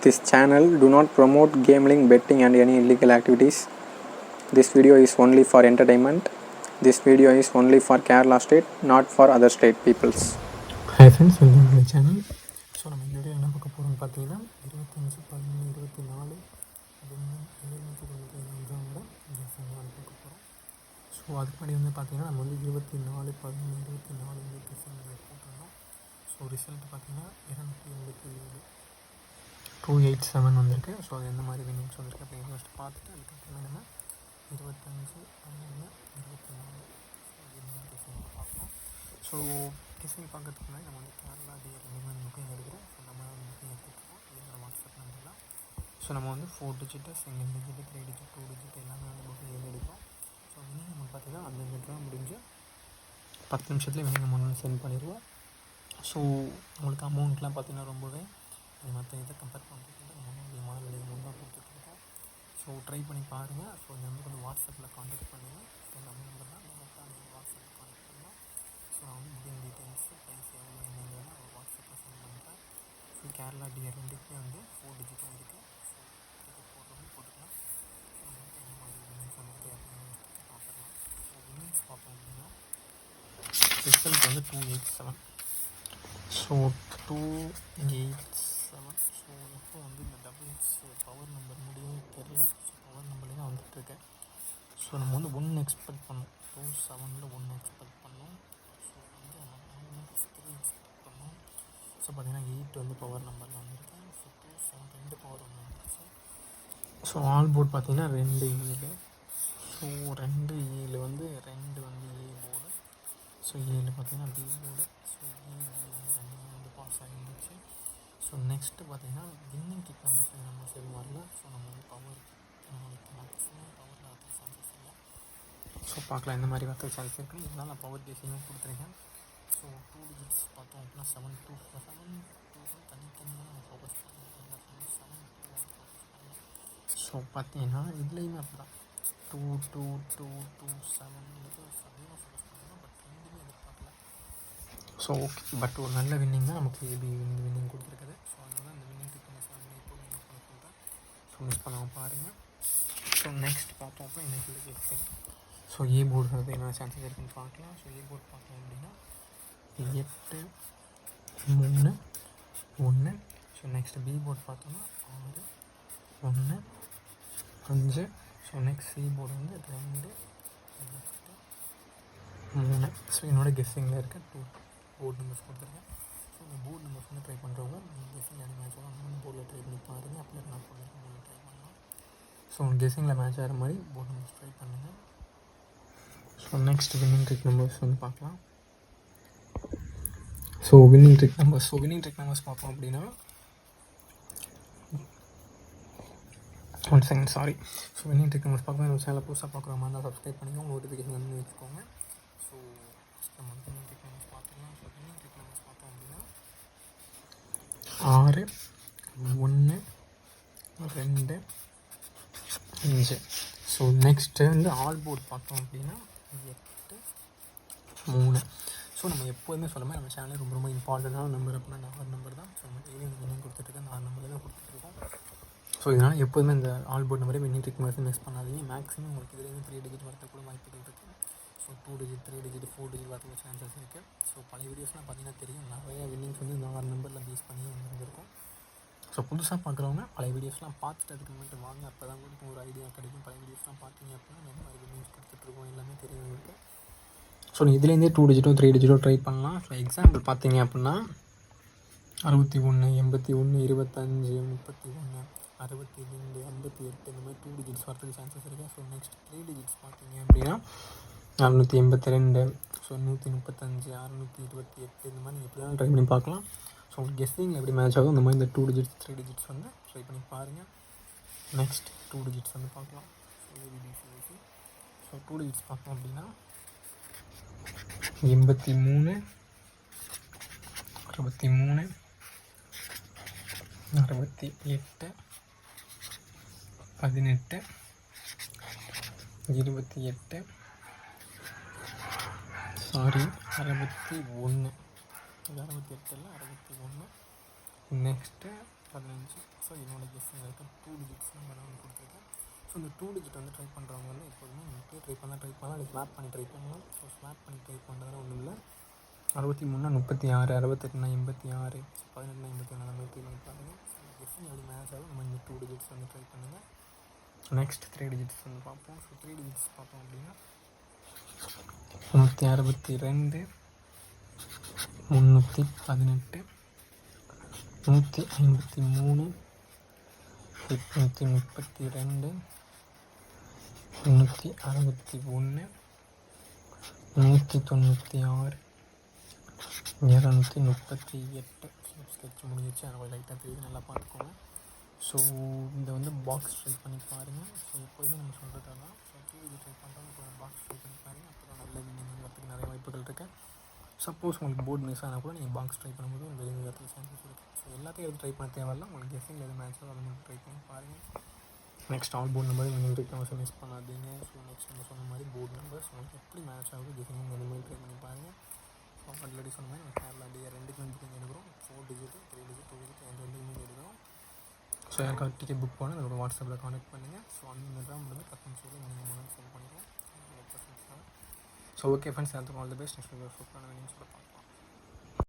This channel do not promote gambling, betting and any illegal activities. This video is only for entertainment. This video is only for Kerala state, not for other state peoples. Hi friends, welcome to my channel. So நம்ம இந்த video என்ன பார்க்க போகிறோம்னு பார்த்தீங்கன்னா 25/11/24 எக்ஸாமோட பார்க்க போகிறோம். So அதுக்கு முன்னாடி வந்து பார்த்தீங்கன்னா நம்ம வந்து 24/11/24 போட்டிருந்தோம். ஸோ ரிசல்ட் பார்த்தீங்கன்னா 287 வந்திருக்கு. ஸோ அது எந்த மாதிரி வின்னிங்ஸ் வந்திருக்கு அப்படின்னு ஃபஸ்ட்டு பார்த்துட்டு அதுக்கப்புறமே நம்ம 25/11/24 பார்க்கலாம். ஸோ கிசிங் பார்க்கறதுக்கு முன்னாடி நம்ம வந்து கேரளா டிஆர் ரெண்டுமே புக்கிங் எடுக்கிறோம். ஸோ நம்ம புக்கிங் எடுத்துகிட்ருக்கோம். இதோட வாட்ஸ்அப் நம்பரில் ஸோ நம்ம வந்து 4 digit, single digit, 3 digit, 2 digit எல்லாமே வந்து புக்கிங் எடுக்கிறோம். ஸோ வினிங் நம்ம பார்த்தீங்கன்னா அந்த ட்ரா முடிஞ்சு 10 நிமிஷத்துலேயே வினிங் அமௌண்ட் சென்ட் பண்ணிடுவோம். ஸோ உங்களுக்கு அமௌண்ட்லாம் பார்த்தீங்கன்னா ரொம்பவே மற்ற இதை கம்பேர் பண்ணுறதுக்கு நம்ம அதிகமான விலைகள் தான் கொடுத்துட்ருக்கோம். ஸோ ட்ரை பண்ணி பாருங்கள். ஸோ இந்த நம்பருக்கு வந்து வாட்ஸ்அப்பில் கான்டாக்ட் பண்ணுங்கள். ஸோ நம்ம நம்பர் தான் நீங்கள் வாட்ஸ்அப்பில் கான்டாக்ட் பண்ணலாம். ஸோ நான் வந்து புக்கிங் டீட்டெயில்ஸு ப்ரைஸ் எவ்வளோ என்னங்கிறத வாட்ஸ்அப்பில் சென்ட் பண்ணுறேன். ஸோ கேரளா டிஆர் ரெண்டுக்குமே வந்து 4 டிஜிட்டும் இருக்குது. ஸோ டிக்கெட் போடுறவங்க போட்டுக்கலாம். ஸோ நமக்கு என்ன மாதிரி வின்னிங்ஸ் வந்துருக்கு அப்படின்னு பார்த்துக்கலாம். ஸோ வின்னிங்ஸ் பார்த்தோம் அப்படின்னா ரிசல்ட் வந்து 287. ஸோ 287. ஸோ எப்போ வந்து இந்த டபுள்ஸ் பவர் நம்பர் முடியும் தெரியல. ஸோ பவர் நம்பர்லேயே தான் வந்துட்டுருக்கேன். ஸோ நம்ம வந்து 1 எக்ஸ்பெக்ட் பண்ணோம். 27ல் 1 எக்ஸ்பெக்ட் பண்ணோம். ஸோ வந்து நம்ம 3 எக்ஸ்பெக்ட் பண்ணோம். ஸோ பார்த்திங்கன்னா 8 வந்து பவர் நம்பரில் வந்துருக்கு. ஸோ 27 2 பவர் ஒன்று வந்துருச்சு. ஸோ ஆல் போர்டு பார்த்திங்கன்னா 2 7. ஸோ 2 7 வந்து 2 வந்து ஏ போர்டு. ஸோ 7 பார்த்திங்கன்னா பி போர்டு. ஸோ வந்து ரெண்டுமே வந்து பாஸ் ஆகிருந்துச்சு. ஸோ நெக்ஸ்ட்டு பார்த்திங்கன்னா வின்னிங் கிக் நம்பர்ஸ் நம்ம சரி வரல. ஸோ நம்ம வந்து பவர் மேக்ஸிமம் பவரில் வரது சான்சஸ் இல்லை. ஸோ பார்க்கலாம் எந்த மாதிரி வரது சான்ஸ் இருக்குது. இதனால் நான் பவர் கேஸிங்கும் கொடுத்துருக்கேன். ஸோ 2 டிஜிட்ஸ் பார்த்தோம் அப்படின்னா 7 2 தனித்தனியாக நம்ம ஃபோக்கஸ் பண்ணியிருக்கோம். 7 2 ஃபோக்கஸ் பண்ணலாம். ஸோ பார்த்தீங்கன்னா இதுலேயுமே அப்படி தான் 2 2 2 2 7 அதிகமாக ஃபோக்கஸ் பண்ணலாம். பட் ரெண்டுமே எதிர்பார்க்கல. ஸோ ஓகே, பட் ஒரு நல்ல வின்னிங் தான் நமக்கு ஏபி வின்னிங் கொடுத்துருக்குது. ஸோ அதனால தான் அந்த வின்னிங் டிக்கெட் மிஸ் ஆகி இப்போ என்ன பண்ண சொல்கிறேன். ஸோ மிஸ் பண்ணாமல் பாருங்கள். ஸோ நெக்ஸ்ட் பார்த்தோம் அப்படின்னா இன்றைக்கி கேட்பேன். ஸோ ஏ போர்டு வந்து என்ன சான்சஸ் இருக்குன்னு பார்க்கலாம். ஸோ ஏ போர்டு பார்த்தோம் அப்படின்னா 8 3 1. ஸோ நெக்ஸ்ட் பி போர்டு பார்த்தோம்னா 6 1 5. ஸோ நெக்ஸ்ட் சி போர்டு வந்து 2 8 3. ஸோ என்னோடய கெஸ்ஸிங்கில் இருக்க 2 போர்டு நம்பர்ஸ் கொடுத்துருக்கேன். ஸோ இந்த போர்டு நம்பர்ஸ் வந்து ட்ரை பண்ணுறவங்க கெஸ்ஸிங் எது மேட்ச் ஆகும் அந்த போர்டில் ட்ரை பண்ணி பாருங்கள். அப்படி நான் போர்டில் ட்ரை பண்ணலாம். ஸோ கெஸ்ஸிங்கில் மேட்ச் ஆகிற மாதிரி போர்டு நம்பர்ஸ் ட்ரை பண்ணுங்கள். So next winning trick numbers வந்து பார்க்கலாம். ஸோ வின்னிங் ட்ரிக் நம்பர்ஸ் பார்ப்போம் அப்படின்னா 1 second sorry. So winning trick numbers பார்க்கும்போது நம்ம சேனலை புதுசாக பார்க்குற மாதிரி தான் சப்ஸ்கிரைப் பண்ணிக்கோங்க. நோட்டிஃபிகேஷன் வந்து வச்சுக்கோங்க. ஸோ ஃபஸ்ட் நம்ம வின்னிங் ட்ரிக் நம்பர்ஸ் பார்த்துக்கலாம். ஸோ வின்னிங் ட்ரிக் நம்பர்ஸ் பார்த்தோம் அப்படின்னா 6 1 2 5. ஸோ நெக்ஸ்ட்டு வந்து ஆல் போர்டு பார்த்தோம் அப்படின்னா 8 3. ஸோ நம்ம எப்போதுமே சொல்ல மாதிரி நம்ம சேனலில் ரொம்ப ரொம்ப இம்பார்ட்டண்ட்டான நம்பர் அப்படின்னா 4 நம்பர் தான். ஸோ நம்ம டெய்லி வின்னிங் கொடுத்துட்ருக்கோம். 4 நம்பர் தான் கொடுத்துட்ருக்கோம். ஸோ இதனால் எப்போதுமே இந்த ஆல் போர்டு நம்பரே வின்னிங் ட்ரிக் நம்பர்ஸ் மிஸ் பண்ணாதீங்க. மேக்ஸிமம் உங்களுக்கு இதுலேருந்து 3 டிஜிட் வரது கூட வாய்ப்புகள் இருக்குது. ஸோ 2 டிஜிட் 3 டிஜிட் 4 டிஜிட் வரதுக்கு சான்சஸ் இருக்குது. ஸோ பழைய வீடியோஸ்லாம் பார்த்தீங்கன்னா தெரியும். நிறைய வின்னிங்ஸ் வந்து 4 நம்பரில் பேஸ் பண்ணி வந்துருக்கும். ஸோ புதுசாக பார்க்குறவங்க பழைய வீடியோஸ்லாம் பார்த்துட்டு அதுக்கு முன்னாடி வாங்க. அப்போ தான் உங்களுக்கு ஒரு ஐடியா கிடைக்கும். பழைய வீடியோஸ்லாம் பார்த்தீங்க அப்படின்னா இந்த மாதிரி வின்னிங்ஸ் கொடுத்துட்ருக்கோம் எல்லாமே தெரியும் உங்களுக்கு. ஸோ இதுலேருந்தே 2 டிஜிட்டோ 3 டிஜிட்டோ ட்ரை பண்ணலாம். ஸோ எக்ஸாம்பிள் பார்த்தீங்க அப்படின்னா 61 81 25 31 62 58 இந்த மாதிரி 2 டிஜிட்ஸ் வரதுக்கு சான்சஸ் இருக்குது. ஸோ நெக்ஸ்ட் 3 டிஜிட்ஸ் பார்த்தீங்க அப்படின்னா 482 ஸோ 135 628 இந்த மாதிரி நீங்கள் எப்படி தான் ட்ரை பண்ணி பார்க்கலாம். ஸோ உங்களுக்கு கெஸ்ஸிங்கில் எப்படி மேட்ச் ஆகும் இந்த மாதிரி இந்த 2 டிஜிட்ஸ் 3 டிஜிட்ஸ் வந்து ட்ரை பண்ணி பாருங்கள். நெக்ஸ்ட் 2 டிஜிட்ஸ் வந்து பார்க்கலாம். So ABCC. ஸோ 2 டிஜிட்ஸ் பார்த்தோம் அப்படின்னா 83 63 68 18 28 சாரி 61 இது 68 இல்லை 61. நெக்ஸ்ட்டு 15. ஸோ என்னோடய கெஸ்ஸிங் வரைக்கும் 2 டிஜிட்ஸ் நம்பர் வந்து கொடுத்துருக்கேன். ஸோ இந்த 2 டிஜிட் வந்து ட்ரை பண்ணுறவங்க வந்து எப்போதுமே நீங்கள் ட்ரை பண்ணலாம் அது ஸ்வாப் பண்ணி ட்ரை பண்ணலாம். ஸோ ஸ்வாப் பண்ணி ட்ரை பண்ணுறதுலாம் ஒன்றும் இல்லை. 63 36 68 86 18 81 அந்த மாதிரி ட்ரை பண்ணி பாருங்கள். ஸோ கெஸ்ஸிங் எப்படி மேட்ச் ஆகும் நம்ம இந்த 2 டிஜிட்ஸ் வந்து ட்ரை பண்ணுங்கள். நெக்ஸ்ட் 3 டிஜிட்ஸ் வந்து பார்ப்போம். ஸோ 3 டிஜிட்ஸ் பார்த்தோம் அப்படின்னா 162 318 153 832 361 196 238. ஸ்கெட்ச் முடிஞ்சிச்சு. அதை லைட்டாக தெரியுது, நல்லா பார்த்துக்கோங்க. ஸோ இதை வந்து பாக்ஸ் ட்ரை பண்ணி பாருங்கள். ஸோ எப்போதுமே நம்ம சொல்கிறதெல்லாம் ஸோ 2 டிஜிட் ட்ரை பண்ணுறோம், இப்போ பாக்ஸ் ட்ரை பண்ணி பாருங்கள். அப்போ தான் நல்ல வின்னிங் வரதுக்கு நிறைய வாய்ப்புகள் இருக்குது. சப்போஸ் உங்களுக்கு போர்டு மிஸ் ஆனால் கூட நீங்கள் பாக்ஸ் ட்ரை பண்ணும்போது உங்களுக்கு வெளியே வரதுக்கு சான்சஸ் இருக்குது. ஸோ எல்லாத்தையும் எடுத்து ட்ரை பண்ண தேவையில்ல. உங்களுக்கு கெஸ்ஸிங் எது மேட்சோ அதை மட்டும் ட்ரை பண்ணி பாருங்கள். நெக்ஸ்ட் ஆல் போர்டு நம்பர் நீங்கள் ரிக்வஸ்ட் மிஸ் பண்ணாதீங்க. ஸோ நெக்ஸ்ட் நம்ம சொன்ன மாதிரி போர்டு நம்பர்ஸ் உங்களுக்கு எப்படி மேட்ச் ஆகுது கெஸ்ஸிங் அந்த மாதிரி ட்ரை பண்ணி பாருங்கள். ஸோ ஆல்ரெடி சொன்ன மாதிரி நம்ம கேரளா டிஆர் 2 புக்கிங் எடுக்கிறோம். 4 டிஜிட் 3 டிஜிட் 2 டிஜிட் அந்த 2 எடுக்கிறோம். ஸோ யாருக்காவது டிக்கெட் புக் பண்ணால் அதோட வாட்ஸ்அப்பில் கான்டெக்ட் பண்ணுங்கள். ஸோ அந்த தான் வந்து 10 நிமிஷத்தில் நீங்கள் மூணு சென்ட் பண்ணிக்கலாம். ஸோ ஓகே ஃப்ரெண்ட்ஸ், எல்லாத்துக்கும் ஆல் தி பெஸ்ட். நெக்ஸ்ட் சூப்பரான வின்னிங்ஸ் பார்க்கலாம்.